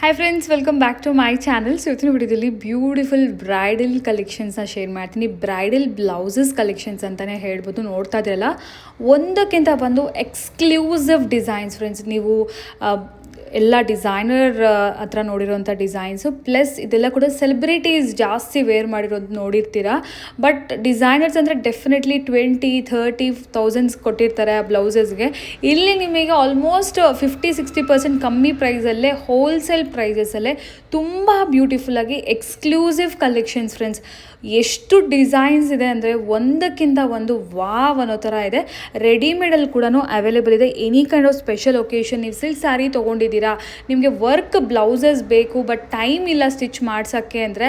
Hi friends, welcome back to my channel. So ಇವತ್ತಿನ ವಿಡಿಯೋದಲ್ಲಿ beautiful bridal ಕಲೆಕ್ಷನ್ಸ್ನ share ಮಾಡ್ತೀನಿ. ಬ್ರೈಡಲ್ ಬ್ಲೌಸಸ್ ಕಲೆಕ್ಷನ್ಸ್ ಅಂತಲೇ ಹೇಳ್ಬೋದು. ನೋಡ್ತಾ ಇದ್ರಲ್ಲ, ಒಂದಕ್ಕಿಂತ ಒಂದು ಎಕ್ಸ್ಕ್ಲೂಸಿವ್ ಡಿಸೈನ್ಸ್ ಫ್ರೆಂಡ್ಸ್. ನೀವು ಎಲ್ಲ ಡಿಸೈನರ್ ಹತ್ರ ನೋಡಿರೋಂಥ ಡಿಸೈನ್ಸು, ಪ್ಲಸ್ ಇದೆಲ್ಲ ಕೂಡ ಸೆಲೆಬ್ರಿಟೀಸ್ ಜಾಸ್ತಿ ವೇರ್ ಮಾಡಿರೋದು ನೋಡಿರ್ತೀರ. ಬಟ್ ಡಿಸೈನರ್ಸ್ ಅಂದರೆ ಡೆಫಿನೆಟ್ಲಿ 20-30,000 ಕೊಟ್ಟಿರ್ತಾರೆ ಆ ಬ್ಲೌಸಸ್ಗೆ. ಇಲ್ಲಿ ನಿಮಗೆ ಆಲ್ಮೋಸ್ಟ್ 50-60% ಕಮ್ಮಿ ಪ್ರೈಸಲ್ಲೇ, ಹೋಲ್ಸೇಲ್ ಪ್ರೈಸಸಲ್ಲೇ ತುಂಬ ಬ್ಯೂಟಿಫುಲ್ಲಾಗಿ ಎಕ್ಸ್ಕ್ಲೂಸಿವ್ ಕಲೆಕ್ಷನ್ಸ್ ಫ್ರೆಂಡ್ಸ್. ಎಷ್ಟು ಡಿಸೈನ್ಸ್ ಇದೆ ಅಂದರೆ ಒಂದಕ್ಕಿಂತ ಒಂದು ವಾವ್ ಅನ್ನೋ ಥರ ಇದೆ. ರೆಡಿಮೇಡಲ್ಲಿ ಕೂಡ ಅವೈಲೇಬಲ್ ಇದೆ. Any kind of special occasion, ನೀವು ಸಿಲ್ಕ್ ಸ್ಯಾರಿ ತೊಗೊಂಡಿದ್ದೀರಾ, ನಿಮಗೆ ವರ್ಕ್ ಬ್ಲೌಸಸ್ ಬೇಕು ಬಟ್ ಟೈಮ್ ಇಲ್ಲ ಸ್ಟಿಚ್ ಮಾಡ್ಸೋಕ್ಕೆ ಅಂದರೆ,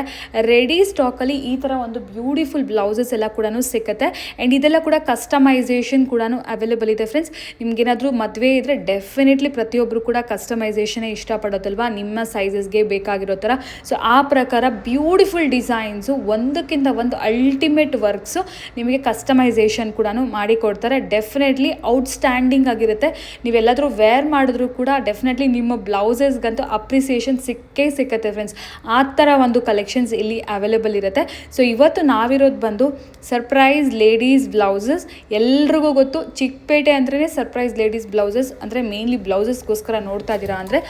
ರೆಡಿ ಸ್ಟಾಕಲ್ಲಿ ಈ ಥರ ಒಂದು ಬ್ಯೂಟಿಫುಲ್ ಬ್ಲೌಸಸ್ ಎಲ್ಲ ಕೂಡ ಸಿಗುತ್ತೆ. ಆ್ಯಂಡ್ ಇದೆಲ್ಲ ಕೂಡ ಕಸ್ಟಮೈಸೇಷನ್ ಕೂಡ ಅವೈಲೇಬಲ್ ಇದೆ ಫ್ರೆಂಡ್ಸ್. ನಿಮ್ಗೇನಾದರೂ ಮದುವೆ ಇದ್ದರೆ ಡೆಫಿನೆಟ್ಲಿ ಪ್ರತಿಯೊಬ್ಬರು ಕೂಡ ಕಸ್ಟಮೈಸೇಷನೇ ಇಷ್ಟಪಡೋದಲ್ವಾ, ನಿಮ್ಮ ಸೈಜಸ್ಗೆ ಬೇಕಾಗಿರೋ ಥರ. ಸೊ ಆ ಪ್ರಕಾರ ಬ್ಯೂಟಿಫುಲ್ ಡಿಸೈನ್ಸು, ಒಂದಕ್ಕಿಂತ ಒಂದು ಅಲ್ಟಿಮೇಟ್ ವರ್ಕ್ಸು ನಿಮಗೆ ಕಸ್ಟಮೈಸೇಷನ್ ಕೂಡ ಮಾಡಿಕೊಡ್ತಾರೆ. ಡೆಫಿನೆಟ್ಲಿ ಔಟ್ಸ್ಟ್ಯಾಂಡಿಂಗ್ ಆಗಿರುತ್ತೆ. ನೀವೆಲ್ಲಾದರೂ ವೇರ್ ಮಾಡಿದ್ರೂ ಕೂಡ ಡೆಫಿನೆಟ್ಲಿ ನಿಮ್ಮ ಬ್ಲೌಸಸ್ಗಂತೂ ಅಪ್ರಿಸಿಯೇಷನ್ ಸಿಕ್ಕತ್ತೆ ಫ್ರೆಂಡ್ಸ್. ಆ ಥರ ಒಂದು ಕಲೆಕ್ಷನ್ಸ್ ಇಲ್ಲಿ ಅವೈಲೇಬಲ್ ಇರುತ್ತೆ. ಸೊ ಇವತ್ತು ನಾವಿರೋದು ಬಂದು ಸರ್ಪ್ರೈಸ್ ಲೇಡೀಸ್ ಬ್ಲೌಸಸ್. ಎಲ್ರಿಗೂ ಗೊತ್ತು, ಚಿಕ್ಕಪೇಟೆ ಅಂದ್ರೇ ಸರ್ಪ್ರೈಸ್ ಲೇಡೀಸ್ ಬ್ಲೌಸಸ್ ಅಂದರೆ ಮೇನ್ಲಿ ಬ್ಲೌಸಸ್ಗೋಸ್ಕರ ನೋಡ್ತಾ ಇದ್ದೀರಾ ಅಂದರೆ,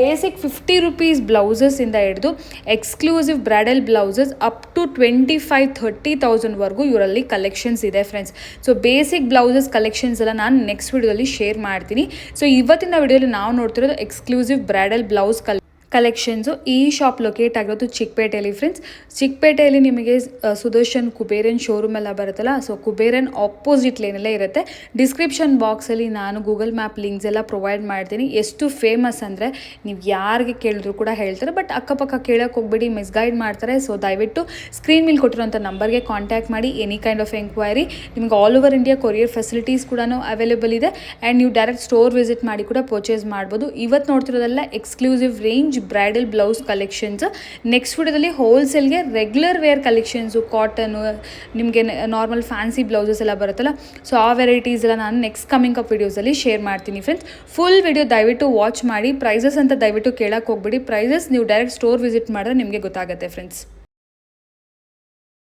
ಬೇಸಿಕ್ 50 ರೂಪೀಸ್ ಬ್ಲೌಸಸ್ಸಿಂದ ಹಿಡಿದು exclusive bridal blouses up to 25,000-30,000ವರೆಗೂ ಇವರಲ್ಲಿ ಕಲೆಕ್ಷನ್ಸ್ ಇದೆ friends. So basic blouses collections ಎಲ್ಲ ನಾನು ನೆಕ್ಸ್ಟ್ ವಿಡಿಯೋದಲ್ಲಿ ಶೇರ್ ಮಾಡ್ತೀನಿ. ಸೊ ಇವತ್ತಿನ ವಿಡಿಯೋಲಿ ನಾವು ನೋಡ್ತಿರೋದು ಎಕ್ಸ್ಕ್ಲೂಸಿವ್ ಬ್ರೈಡಲ್ ಬ್ಲೌಸ್ ಕಲೆಕ್ಷನ್ಸು. ಈ ಶಾಪ್ ಲೊಕೇಟ್ ಆಗಿರೋದು ಚಿಕ್ಕಪೇಟೆಯಲ್ಲಿ ಫ್ರೆಂಡ್ಸ್. ಚಿಕ್ಕಪೇಟೆಯಲ್ಲಿ ನಿಮಗೆ ಸುದರ್ಶನ್ ಕುಬೇರನ್ ಶೋರೂಮ್ ಎಲ್ಲ ಬರುತ್ತಲ್ಲ, ಸೊ ಕುಬೇರನ್ ಆಪೋಸಿಟ್ ಲೇನಲ್ಲೇ ಇರುತ್ತೆ. ಡಿಸ್ಕ್ರಿಪ್ಷನ್ ಬಾಕ್ಸಲ್ಲಿ ನಾನು ಗೂಗಲ್ ಮ್ಯಾಪ್ ಲಿಂಕ್ಸ್ ಎಲ್ಲ ಪ್ರೊವೈಡ್ ಮಾಡ್ತೀನಿ. ಎಷ್ಟು ಫೇಮಸ್ ಅಂದರೆ ನೀವು ಯಾರಿಗೆ ಕೇಳಿದ್ರು ಕೂಡ ಹೇಳ್ತಾರೆ, ಬಟ್ ಅಕ್ಕಪಕ್ಕ ಕೇಳೋಕೆ ಹೋಗ್ಬೇಡಿ, ಮಿಸ್ಗೈಡ್ ಮಾಡ್ತಾರೆ. ಸೊ ದಯವಿಟ್ಟು ಸ್ಕ್ರೀನ್ ಮೇಲೆ ಕೊಟ್ಟಿರೋಂಥ ನಂಬರ್ಗೆ ಕಾಂಟ್ಯಾಕ್ಟ್ ಮಾಡಿ ಎನಿ ಕೈಂಡ್ ಆಫ್ ಎಂಕ್ವೈರಿ. ನಿಮಗೆ all over India courier facilities ಕೂಡ ಅವೈಲೇಬಲ್ ಇದೆ. ಆ್ಯಂಡ್ ನೀವು ಡೈರೆಕ್ಟ್ ಸ್ಟೋರ್ ವಿಸಿಟ್ ಮಾಡಿ ಕೂಡ ಪರ್ಚೇಸ್ ಮಾಡ್ಬೋದು. ಇವತ್ತು ನೋಡ್ತಿರೋದೆಲ್ಲ exclusive range bridal blouse collections. Next ವಿಡಿಯೋದಲ್ಲಿ ಹೋಲ್ಸೇಲ್ಗೆ ರೆಗ್ಯುಲರ್ ವೇರ್ ಕಲೆಕ್ಷನ್ಸು, ಕಾಟನು, ನಿಮಗೆ ನಾರ್ಮಲ್ ಫ್ಯಾನ್ಸಿ ಬ್ಲೌಸಸ್ ಎಲ್ಲ ಬರುತ್ತಲ್ಲ, ಸೊ ಆ ವೆರೈಟೀಸ್ ಎಲ್ಲ ನಾನು ನೆಕ್ಸ್ಟ್ ಕಮಿಂಗ್ ಅಪ್ ವಿಡಿಯೋಸಲ್ಲಿ ಶೇರ್ ಮಾಡ್ತೀನಿ ಫ್ರೆಂಡ್ಸ್. ಫುಲ್ ವಿಡಿಯೋ ದಯವಿಟ್ಟು ವಾಚ್ ಮಾಡಿ. ಪ್ರೈಸಸ್ ಅಂತ ದಯವಿಟ್ಟು ಕೇಳಕ್ಕೆ ಹೋಗ್ಬಿಡಿ. ಪ್ರೈಸಸ್ ನೀವು ಡೈರೆಕ್ಟ್ ಸ್ಟೋರ್ ವಿಸಿಟ್ ಮಾಡಿದ್ರೆ ನಿಮಗೆ ಗೊತ್ತಾಗುತ್ತೆ ಫ್ರೆಂಡ್ಸ್.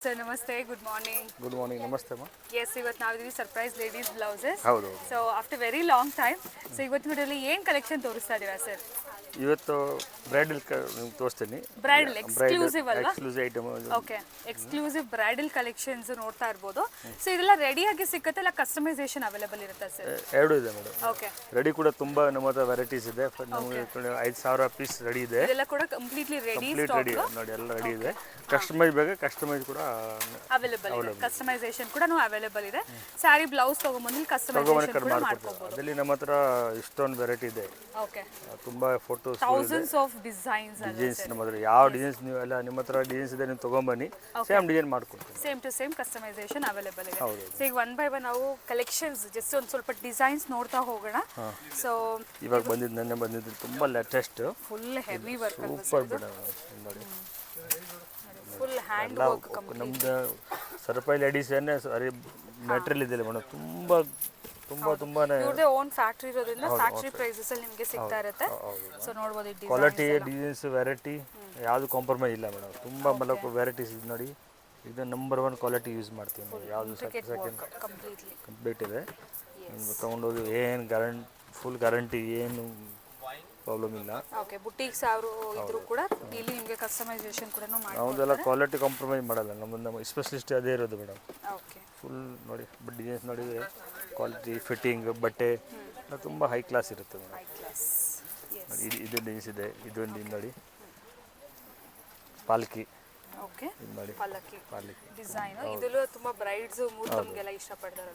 ಸರ್ ನಮಸ್ತೆ, ಗುಡ್ ಮಾರ್ನಿಂಗ್. ಗುಡ್ ಮಾರ್ನಿಂಗ್, ನಮಸ್ತೆ ಅಮ್ಮ. ಎಸ್, ಇವತ್ತು ನಾವಿದ್ದೀವಿ ಸರ್ಪ್ರೈಸ್ ಲೇಡೀಸ್ ಬ್ಲೌಸಸ್. ಹೌದು. So after very long time. So ಇವತ್ತು ವಿಡಿಯೋಲಿ ಏನು ಕಲೆಕ್ಷನ್ ತೋರಿಸ್ತಾ ಇದ್ದೀರಾ ಸರ್? ಇವತ್ತು ಬ್ರೈಡಲ್ ನಿಮ್ಗೆ ತೋರಿಸ್ತೀನಿ. ಬ್ರೈಡಲ್ ಎಕ್ಸ್ಕ್ಲೂಸಿವ್ ಅಲ್ವಾ? Exclusive item. Okay, exclusive bridal collections ನೋಡ್ತಾ ಇರ್ಬೋದು. ಸೊ ಇದೆಲ್ಲ ರೆಡಿಯಾಗಿ ಸಿಕ್ಕತ್ತೆ, ಇಲ್ಲ ಕಸ್ಟಮೈಸೇಷನ್ ಅವೈಲೇಬಲ್ ಇರುತ್ತೆ ಸರ್? ಎರಡು ಇದೆ ಮೇಡಮ್. ಓಕೆ, ರೆಡಿ ಕೂಡ ತುಂಬ ನಮ್ಮ ಹತ್ರ ವೆರೈಟೀಸ್ ಇದೆ. ನಮಗೆ 5,000 ಪೀಸ್ ರೆಡಿ ಇದೆ. ಇದೆಲ್ಲ ಕೂಡ ಕಂಪ್ಲೀಟ್ಲಿ ರೆಡಿ ರೆಡಿ ನೋಡಿ, ಎಲ್ಲ ರೆಡಿ ಇದೆ. ಕಸ್ಟಮೈಸ್ ಬೇಕಾ ಕಸ್ಟಮೈಸ್ ಕೂಡ ಅವೈಲೇಬಲ್ ಇದೆ. ಕಸ್ಟಮೈಸೇಷನ್ ಕೂಡ ಅವೈಲೇಬಲ್ ಇದೆ. ಸ್ಯಾರಿ ಬ್ಲೌಸ್ ತಗೊಂಬಂದು ಕಸ್ಟಮೈಸೇಷನ್ ಕೂಡ ಮಾಡ್ಕೊಬಹುದು. ಅದರಲ್ಲಿ ನಮ್ಮ ಹತ್ರ ಇಷ್ಟೊಂದು ವೆರೈಟಿ ಇದೆ. ಓಕೆ, ತುಂಬಾ ಫೋಟೋಸ್, ಥೌಸಂಡ್ಸ್ ಆಫ್ ಡಿಸೈನ್ಸ್ ನಮ್ಮ ಹತ್ರ ಯಾವ ಡಿಸೈನ್ಸ್ ನೀವು ಎಲ್ಲ ನಿಮ್ಮ ಹತ್ರ ಡಿಸೈನ್ಸ್ ಇದೆ, ನೀವು ತಗೊಂಬನ್ನಿ, ಸೇಮ್ ಡಿಸೈನ್ ಮಾಡ್ಕೊಡ್ತೀವಿ. Same to same customization available ಇದೆ. ಸೊ ಈಗ ಒನ್ ಬೈ ಒನ್ ನಾವು ಕಲೆಕ್ಷನ್ಸ್ ಜಸ್ಟ್ ಒಂದು ಸ್ವಲ್ಪ ಡಿಸೈನ್ಸ್ ನೋಡ್ತಾ ಹೋಗೋಣ. ಸೊ ಇವಾಗ ನೆನ್ನೆ ಬಂದಿದ್ದು ತುಂಬಾ latest, full heavy work, super madam. ನೋಡಿ, ಫುಲ್ ಹ್ಯಾಂಡ್ ವರ್ಕ್ ಕಂಪ್ಲೀಟ್. ನಮ್ದು ಸರ್ಪ್ರೈಸ್ ಲೇಡೀಸ್ ಏನೇ ಸಾರಿ ಮೆಟೀರಿಯಲ್ ಇದೆ ಮೇಡಮ್. ತುಂಬಾನೇ ಇವ್ರದೇ ಓನ್ ಫ್ಯಾಕ್ಟ್ರಿ ಇರೋದ್ರಿಂದ ಫ್ಯಾಕ್ಟ್ರಿ ಪ್ರೈಸಸ್ ಅಲ್ಲಿ ನಿಮಗೆ ಸಿಗ್ತಾ ಇರುತ್ತೆ. ಸೊ ನೋಡಬಹುದು, ಈ ಕ್ವಾಲಿಟಿ, ಡಿಸೈನ್ಸ್, ವೆರೈಟಿ ಯಾವುದು ಕಾಂಪ್ರಮೈಸ್ ಇಲ್ಲ ಮೇಡಮ್. ತುಂಬಾ ಮಲಕ್ ವೆರೈಟೀಸ್ ಇದೆ ನೋಡಿ. ಇದು ನಂಬರ್ 1 ಕ್ವಾಲಿಟಿ ಯೂಸ್ ಮಾಡ್ತೀವಿ ನಾವು. ಯಾವುದು ಸೆಕೆಂಡ್ ಕಂಪ್ಲೀಟ್ ಇದೆ. ತಗೊಂಡೋದು ಏನು ಫುಲ್ ಗ್ಯಾರಂಟಿ, ಏನು ಪ್ರಾಬ್ಲಮ್ ಇಲ್ಲ. ಓಕೆ, ಬುಟೀಕ್ಸ್ ಯಾರು ಇದ್ರೂ ಕೂಡ ಇಲ್ಲಿ ನಿಮಗೆ ಕಸ್ಟಮೈಸೇಷನ್ ಕೂಡ ಮಾಡ್ತಾರೆ. ನಾವೆಲ್ಲ ಕ್ವಾಲಿಟಿ ಕಾಂಪ್ರಮೈಸ್ ಮಾಡಲ್ಲ. ನಮ್ಮ ಸ್ಪೆಷಲಿಸ್ಟ್ ಅದೇ ಇರೋದು ಮೇಡಮ್. ಓಕೆ, ಫುಲ್ ನೋಡಿ, ಡಿಸೈನ್ಸ್ ನೋಡಿದರೆ ಕ್ವಾಲಿಟಿ, ಫಿಟ್ಟಿಂಗ್, ಬಟ್ಟೆ ತುಂಬ ಹೈ ಕ್ಲಾಸ್ ಇರುತ್ತೆ ಮೇಡಮ್. ನೋಡಿ, ಇದು ಡಿಸೈನ್ಸ್ ಇದೆ. ಇದೊಂದು ನೋಡಿ, ಪಾಲ್ಕಿ. ಓಕೆ, ನೋಡಿ, ಪಾಲಕಿ ಡಿಸೈನ್. ಇದೆಲ್ಲ ತುಂಬಾ ಬ್ರೈಡ್ಸ್ ಮುಹೂರ್ತಂಗೆಲ್ಲ ಇಷ್ಟಪಡ್ತಾರೆ.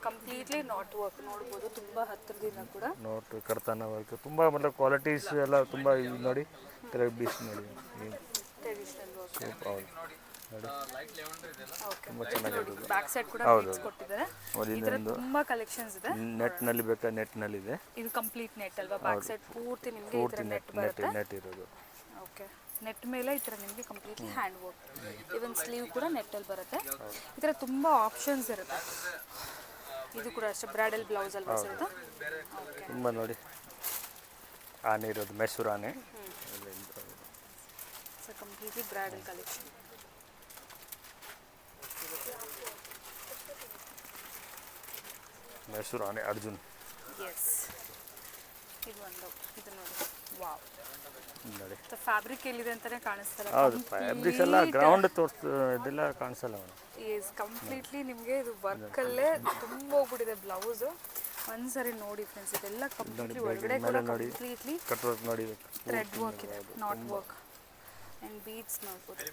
ಕಂಪ್ಲೀಟ್ಲಿ ನಾಟ್ ವರ್ಕ್ ನೋಡಬಹುದು, ತುಂಬಾ ಹತ್ತಿರದಿಂದ ಕೂಡ ನೋಟ್ ಕಡ್ತಾನ ವರ್ಕ್ ತುಂಬಾ ಕ್ವಾಲಿಟೀಸ್ ಎಲ್ಲ ತುಂಬಾ ನೋಡಿ. ಬೀಸ್ ನೋಡಿ, ಟ್ರೆಡಿಷನಲ್ ವರ್ಕ್. ಹೌದು ನೋಡಿ, ತುಂಬಾ ಚೆನ್ನಾಗಿರೋದು. ಬ್ಯಾಕ್ ಸೈಡ್ ಕೂಡ ಬೀಡ್ಸ್ ಕೊಟ್ಟಿದ್ದಾರೆ. ಇದರಲ್ಲಿ ತುಂಬಾ ಕಲೆಕ್ಷನ್ಸ್ ಇದೆ. ನೆಟ್ ನಲ್ಲಿ ಬೇಕಾ, ನೆಟ್ ನಲ್ಲಿ ಇದೆ. ಇದು ಕಂಪ್ಲೀಟ್ ನೆಟ್ ಅಲ್ವಾ? ಬ್ಯಾಕ್ ಸೈಡ್ ಪೂರ್ತಿ ನಿಮಗೆ ಇದರ ನೆಟ್ ಬರುತ್ತೆ. ನೆಟ್ ಇರೋದು. ಓಕೆ, ನೆಟ್ ಮೇಲೆ ಈ ಥರ ನಿಮಗೆ ಕಂಪ್ಲೀಟ್ಲಿ ಹ್ಯಾಂಡ್ ವರ್ಕ್. ಇವನ್ ಸ್ಲೀವ್ ಕೂಡ ನೆಟ್ಟಲ್ಲಿ ಬರುತ್ತೆ. ಈ ಥರ ತುಂಬ ಆಪ್ಷನ್ಸ್ ಇರುತ್ತೆ. ಇದು ಕೂಡ ಅಷ್ಟೇ ಬ್ರೈಡಲ್ ಬ್ಲೌಸ್ ಅಲ್ವಾ ಸರ್ ಇದು? ತುಂಬ ನೋಡಿ, ಆನೆ ಇರೋದು, ಮೈಸೂರು ಆನೆ so completely bridal collection. Mysuru ಆನೆ ಅರ್ಜುನ್ ಎಸ್, ಇದು ಒಂದು, ಇದು ನೋಡಿ, ವಾವ್. ನೋಡಿ. ಫ್ಯಾಬ್ರಿಕ್ ಎಲ್ಲಿದೆ ಅಂತಾನೆ ಕಾಣಿಸ್ತಲ್ಲ. ಹೌದು, ಫ್ಯಾಬ್ರಿಕ್ಸ್ ಎಲ್ಲ ಗ್ರೌಂಡ್ ಇದೆಲ್ಲ ಕಾಣಿಸಲ್ಲ ಮೇಡಮ್. ಈಸ್ ಕಂಪ್ಲೀಟ್ಲಿ ನಿಮಗೆ ಇದು ವರ್ಕಲ್ಲೇ ತುಂಬ ಹೋಗ್ಬಿಟ್ಟಿದೆ ಬ್ಲೌಸು. ಒಂದ್ಸರಿ ನೋಡಿ ಫ್ರೆಂಡ್ಸ್, ಇದೆಲ್ಲ ಕಂಪ್ಲೀಟ್ಲಿ ಒಳಗಡೆ ಕೂಡ ಕಂಪ್ಲೀಟ್ಲಿ ಕಟ್ ವರ್ಕ್ ನೋಡಿ, ಥ್ರೆಡ್ ವರ್ಕ್ ಇದೆ, ನಾಟ್ ವರ್ಕ್ ಆ್ಯಂಡ್ ಬೀಡ್ಸ್ ನೋಡ್ಬೋದು.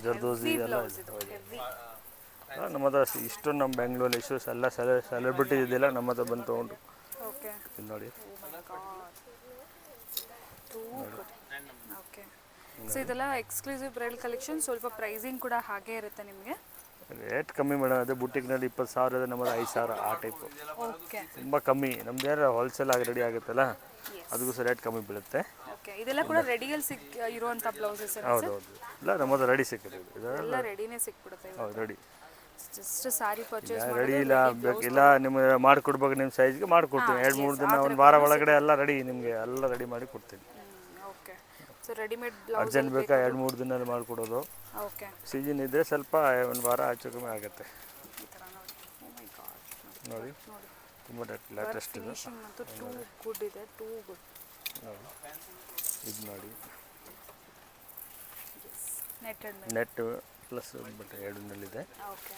ಜರ್ದೋಸಿ ಎಲ್ಲ ಬ್ಲೌಸ್ ಇದು ಹೆವಿ. ನಮ್ಮದ ಇಷ್ಟೊಂದು ನಮ್ಮ ಬೆಂಗಳೂರಲ್ಲಿ ಇಶ್ಯೂಸ್ ಎಲ್ಲ ಸೆಲೆಬ್ರಿಟಿ ಇದೆಯಲ್ಲ ನಮ್ಮ ಹತ್ರ ಬಂದು ತೊಗೊಂಡು. ಓಕೆ, ಇದು ನೋಡಿ. ಓಕೆ, ಸೊ ಇದೆಲ್ಲ ಎಕ್ಸ್ಕ್ಲೂಸಿವ್ ಬ್ರೈಡಲ್ ಕಲೆಕ್ಷನ್. ಸ್ವಲ್ಪ ಪ್ರೈಸಿಂಗ್ ಕೂಡ ಹಾಗೆ ಇರುತ್ತೆ ನಿಮಗೆ. ರೇಟ್ ಕಮ್ಮಿ ಮೇಡಮ್. ಅದೇ ಬುಟಿಕ್ನಲ್ಲಿ 20,000 ಇದೆ, ನಮ್ಮದು 5,000 ಆ ಟೈಪು. ಓಕೆ, ತುಂಬ ಕಮ್ಮಿ. ನಮ್ದು ಯಾರು ಹೋಲ್ಸೇಲ್ ಆಗಿ ರೆಡಿ ಆಗುತ್ತಲ್ಲ, ಅದಕ್ಕೂ ರೇಟ್ ಕಮ್ಮಿ ಬೀಳುತ್ತೆ. ಓಕೆ, ಇದೆಲ್ಲ ಕೂಡ ರೆಡಿಯಲ್ಲಿ ಇರುವಂಥ ಬ್ಲೌಸಸ್? ಹೌದು ಹೌದು, ಇಲ್ಲ ನಮ್ಮದು ರೆಡಿ ಸಿಕ್ಕಿದೆ, ಇದೆಲ್ಲ ರೆಡಿನೇ ಸಿಕ್ಬಿಡುತ್ತೆ. ಹೌದು, ರೆಡಿ. ಜಸ್ಟ್ ಸಾರಿ ಪರ್ಚೇಸ್ ರೆಡಿ ಇಲ್ಲ ಬೇಕಿಲ್ಲ, ನಿಮಗೆ ಮಾಡಿಕೊಡ್ಬೇಕು, ನಿಮ್ಮ ಸೈಜ್ಗೆ ಮಾಡಿಕೊಡ್ತೀನಿ. 2-3 ದಿನ, ಒಂದು ವಾರ ಒಳಗಡೆ ಎಲ್ಲ ರೆಡಿ, ನಿಮಗೆ ಎಲ್ಲ ರೆಡಿ ಮಾಡಿ ಕೊಡ್ತೀನಿ. Okay, so readymade blouse urgent ಬೇಕಾ 2-3 ದಿನದಲ್ಲಿ ಮಾಡಿಕೊಡೋದು. ಓಕೆ, ಸೀಸನ್ ಇದ್ದರೆ ಸ್ವಲ್ಪ ಒಂದು ವಾರ ಆಚೆ ಕಮ್ಮಿ ಆಗುತ್ತೆ. ಈ ಥರ ನೋಡಿ. ಓ ಮೈ ಗಾಡ್, ನೋಡಿ, ನೋಡಿ, ತುಂಬ ಲೇಟೆಸ್ಟ್ ಇದು. ಫಿನಿಶಿಂಗ್ ಅಂತೂ ಟೂ ಗುಡ್ ಇದೆ, ಟೂ ಗುಡ್. ನೋಡಿ, ಇದು ನೋಡಿ, ನೆಟ್ಟೆಡ್ ಮೇಲೆ. ನೆಟ್ ಪ್ಲಸ್ ಬಟ್ಟೆ ಎರಡನ್ನಲ್ಲಿದೆ. ಓಕೆ,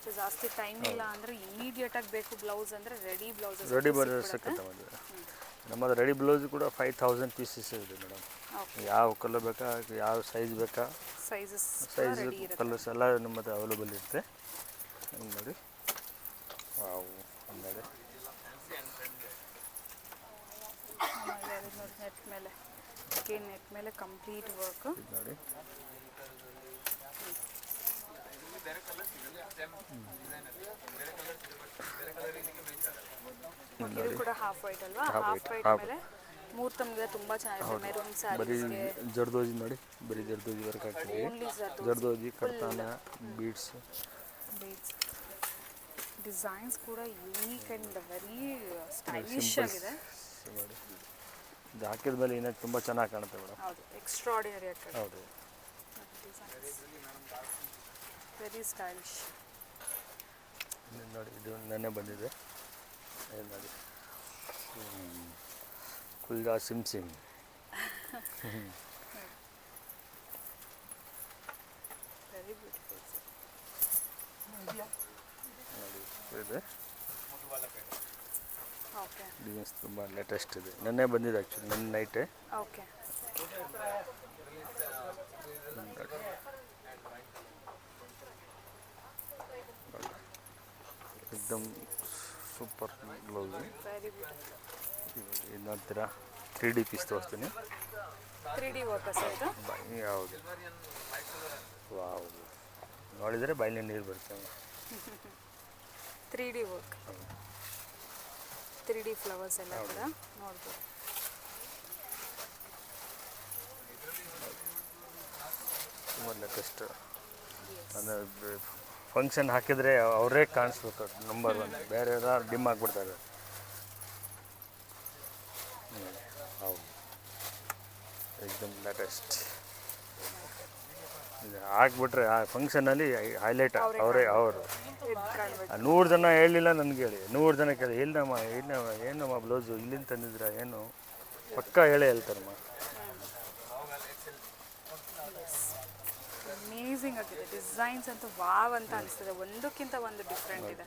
ಸೊ ಜಾಸ್ತಿ ಟೈಮ್ ಇಲ್ಲ ಅಂದರೆ ಇಮಿಡಿಯೇಟಾಗಿ ಬೇಕು ಬ್ಲೌಸ್ ಅಂದರೆ ರೆಡಿ ಬ್ಲೌಸಸ್. ರೆಡಿ ಬ್ಲೌಸ್ ಸಿಕ್ಕತ್ತೆ ಮದುವೆ. ನಮ್ಮದು ರೆಡಿ ಬ್ಲೌಸ್ ಕೂಡ 5,000 ಪೀಸಸ್ ಇದೆ ಮೇಡಮ್. ಯಾವ ಕಲರ್ ಬೇಕಾ, ಯಾವ ಸೈಜ್ ಬೇಕಾ, ಸೈಜಸ್ ಕಲರ್ಸ್ ಎಲ್ಲ ನಮ್ಮದು ಅವೈಲೇಬಲ್ ಇರುತ್ತೆ. ನೋಡಿ, ವಾವ್, ನೋಡಿ, ನೆಟ್ ಮೇಲೆ, ನೆಟ್ ಮೇಲೆ ಕಂಪ್ಲೀಟ್ ವರ್ಕ್. ನೋಡಿ, ಇದು ಕೂಡ ಹಾಫ್ ವೈಟ್ ಅಲ್ವಾ? ಹಾಫ್ ವೈಟ್ ಮೇಲೆ ಮೂರ್ತಮ್ಗೆ ತುಂಬ ಚೆನ್ನಾಗಿದೆ. ಮೆರೂನ್ ಬರೀ ಸ್ಯಾರೀಸ್ಗೆ ಜರ್ದೋಜಿ ನೋಡಿ, ಬರೀ ಜರ್ದೋಜಿ ವರ್ಕ್ ಹಾಕ್ತೀವಿ. ಜರ್ದೋಜಿ, ಕಡ್ತಾನ, ಬೀಡ್ಸ್. ಡಿಸೈನ್ಸ್ ಕೂಡ ಯೂನಿಕ್ ಆ್ಯಂಡ್ ವೆರಿ ಸ್ಟೈಲಿಶ್ ಆಗಿದೆ. ನೋಡಿ, ಇದು ಹಾಕಿದ ಮೇಲೆ ಇನ್ನೂ ತುಂಬ ಚೆನ್ನಾಗಿ ಕಾಣುತ್ತೆ ಮೇಡಮ್. ಹೌದು, ಎಕ್ಸ್ಟ್ರಾರ್ಡಿನರಿ ಆಗಿ. ಹೌದು, ವೆರಿ ಸ್ಟೈಲಿಶ್. ನೋಡಿ, ಇದು ನೆನ್ನೆ ಬಂದಿದೆ. ಏನು ನೋಡಿ, ಕುಲ್ಜಾ ಸಿಮ್ ಸಿಮ್. Very beautiful. ನೋಡಿ, ಇದೆ ಓಕೆ, ಡಿಸೈನ್ಸ್ ತುಂಬ ಲೇಟೆಸ್ಟ್ ಇದೆ. ನೆನ್ನೆ ಬಂದಿದೆ ಆ್ಯಕ್ಚುಲಿ, ನನ್ನ ನೈಟೇ. ಓಕೆ, एकदम ಸೂಪರ್ ಬ್ಲೌಸು. Very beautiful. ಇದು ನೋಡ್ತೀರಾ, 3D ಪೀಸ್ ತೋರಿಸ್ತೀನಿ. 3D ವರ್ಕ್ ಸರ್ ಇದು? ಹೌದು, ವಾವ್, ನೋಡಿದರೆ ಬಾಯಲ್ಲಿ ನೀರು ಬರ್ತವೆ. 3D ವರ್ಕ್, 3D ಫ್ಲವರ್ಸ್ ಎಲ್ಲ ಕೂಡ ನೋಡ್ಬೋದು. ತುಂಬ ಲೇಟೆಸ್ಟ್. ಅಂದರೆ ಫಂಕ್ಷನ್ ಹಾಕಿದರೆ ಅವರೇ ಕಾಣಿಸ್ಬೇಕು, ನಂಬರ್ 1. ಬೇರೆ ಯಾರು ಡಿಮ್ ಆಗಿಬಿಡ್ತಾರೆ. ಹೌದು, ಏಕ್ದಮ್ ಲೇಟೆಸ್ಟ್. ಇದು ಹಾಕ್ಬಿಟ್ರೆ ಆ ಫಂಕ್ಷನಲ್ಲಿ ಹೈಲೈಟ್ ಅವರು. 100 ಜನ ಹೇಳಿಲ್ಲ ನನಗೆ, ಹೇಳಿ 100 ಜನ ಕೇಳಿ, ಏನಮ್ಮ ಬ್ಲೌಸು ಇಲ್ಲಿಂದ ತಂದಿದ್ರ ಏನು, ಪಕ್ಕ ಹೇಳೇ ಹೇಳ್ತಾರಮ್ಮ. ಅಮೇಝಿಂಗ್ ಆಗಿದೆ. ಡಿಸೈನ್ಸ್ ಅಂತೂ ವಾವ್ ಅಂತ ಅನಿಸ್ತದೆ. ಒಂದಕ್ಕಿಂತ ಒಂದು ಡಿಫ್ರೆಂಟ್ ಇದೆ.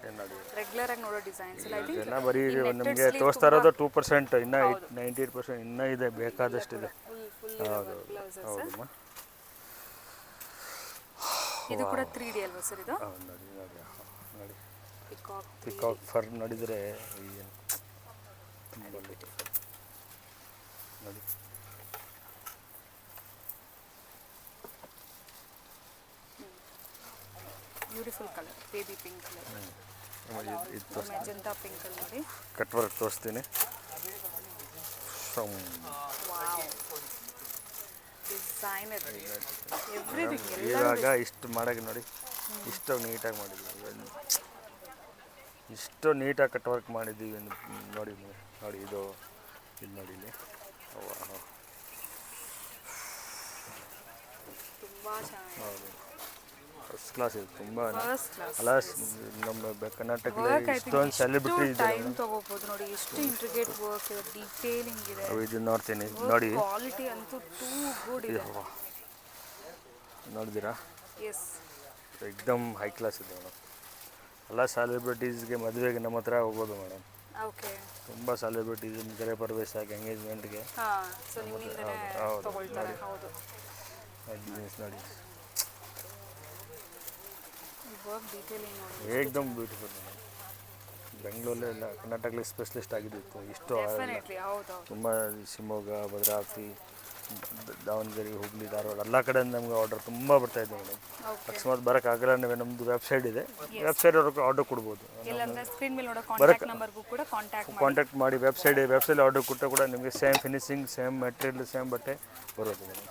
ರೆಗ್ಯುಲರ್ ಆಗಿ ನೋಡೋ ಡಿಸೈನ್ಸ್ ಇಲ್ಲ. ಎಲ್ಲ ಬರೀ ನಮಗೆ ತೋರಿಸ್ತಾ ಇರೋದು 2%, ಇನ್ನೂ 98% ಇನ್ನೂ ಇದೆ, ಬೇಕಾದಷ್ಟಿದೆ. ಹೌದು, ಹೌದಮ್ಮ. ಇದು ಕೂಡ 3D ಅಲ್ವಾ ಸರ್ ಇದು? ಹೌದು, ನೋಡಿ, ನೋಡಿ, ನೋಡಿ, ಪಿಕಾಕ್ ಫರ್ ನೋಡಿದರೆ ತುಂಬ ನೋಡಿ. Beautiful colour, baby pink colour, ಇದು ಮೆಜೆಂಟಾ ಪಿಂಕ್ ಅಲ್ಲಿ ನೋಡಿ. ಕಟ್ ವರ್ಕ್ ತೋರಿಸ್ತೀನಿ. Designer everything. ಇವಾಗ ಇಷ್ಟು ಮಾಡೋಕ್ಕೆ ನೋಡಿ, ಇಷ್ಟು ನೀಟಾಗಿ ಮಾಡಿದ್ವಿ, ಇಷ್ಟು ನೀಟಾಗಿ ಕಟ್ ವರ್ಕ್ ಮಾಡಿದ್ದೀವಿ ನೋಡಿ. ನೋಡಿ, ಇದು ನೋಡಿ ಇಲ್ಲಿ. ಹೌದು ಫಸ್ಟ್ ಕ್ಲಾಸ್ ಇದೆ ತುಂಬ ಫಸ್ಟ್ ಕ್ಲಾಸ್. ಅಲ್ಲ ನಮ್ಮ ಕರ್ನಾಟಕದಲ್ಲಿ ಇಷ್ಟೊಂದು ಸೆಲೆಬ್ರಿಟಿ ಇದೆ ಟೈಮ್ ತಗೋಬಹುದು ನೋಡಿ, ಎಷ್ಟು ಇಂಟ್ರಿಗೇಟ್ ವರ್ಕ್ ಇದೆ, ಡೀಟೇಲಿಂಗ್ ಇದೆ, ಇದು ನೋಡ್ತೀನಿ ನೋಡಿ ಕ್ವಾಲಿಟಿ ಅಂತೂ ಟೂ ಗುಡ್ ಇದೆ. ನೋಡಿದ್ದೀರಾ ಎಸ್, ಎಕ್ದಮ್ ಹೈ ಕ್ಲಾಸ್ ಇದೆ ಮೇಡಮ್. ಎಲ್ಲ ಸೆಲೆಬ್ರಿಟೀಸ್ಗೆ ಮದುವೆಗೆ ನಮ್ಮ ಹತ್ರ ಹೋಗೋದು ಮೇಡಮ್. ಓಕೆ. ತುಂಬ ಸೆಲೆಬ್ರಿಟೀಸ್ ಗೃಹ ಪ್ರವೇಶಕ್ಕೆ ಎಂಗೇಜ್ಮೆಂಟ್ಗೆ ಹಾಂ, ಸೊ ನಿಮ್ಮಿಂದನೇ ತಗೊಳ್ತಾರೆ. ಹೌದು, ಬಿಸ್ನೆಸ್ ನೋಡಿ ವರ್ಕ್ ಡೀಟೇಲಿಂಗ್ ನೋಡಿ. ಏಕ್ದಮ್ ಬ್ಯೂಟಿಫುಲ್ ಮೇಡಮ್. ಬೆಂಗಳೂರಲ್ಲೆಲ್ಲ ಕರ್ನಾಟಕದಲ್ಲಿ ಸ್ಪೆಷಲಿಸ್ಟ್ ಆಗಿದ್ದಿತ್ತು ಇಷ್ಟು ಡೆಫಿನೆಟ್ಲಿ, ಹೌದು. ತುಂಬ ಶಿವಮೊಗ್ಗ, ಭದ್ರಾವತಿ, ದಾವಣಗೆರೆ, ಹುಬ್ಳಿ, ಧಾರವಾಡ ಎಲ್ಲ ಕಡೆಯಿಂದ ನಮಗೆ ಆರ್ಡರ್ ತುಂಬ ಬರ್ತಾಯಿದೆ ಮೇಡಮ್. ಅಕಸ್ಮಾತ್ ಬರೋಕ್ಕಾಗಲ್ಲ, ನೀವೇ ನಮ್ಮದು ವೆಬ್ಸೈಟ್ ಇದೆ, ವೆಬ್ಸೈಟ್ ಅವ್ರಿಗೆ ಆರ್ಡರ್ ಕೊಡ್ಬೋದು. ಇಲ್ಲಾಂದ್ರೆ ಸ್ಕ್ರೀನ್ ಮೇಲೆ ನೋಡೋ ಕಾಂಟ್ಯಾಕ್ಟ್ ನಂಬರ್ಗೂ ಕೂಡ ಕಾಂಟ್ಯಾಕ್ಟ್ ಮಾಡಿ ವೆಬ್ಸೈಟ್ ಆರ್ಡರ್ ಕೊಟ್ಟರೆ ಕೂಡ ನಿಮಗೆ same finishing, same material, same ಬಟ್ಟೆ ಬರೋದು ಮೇಡಮ್.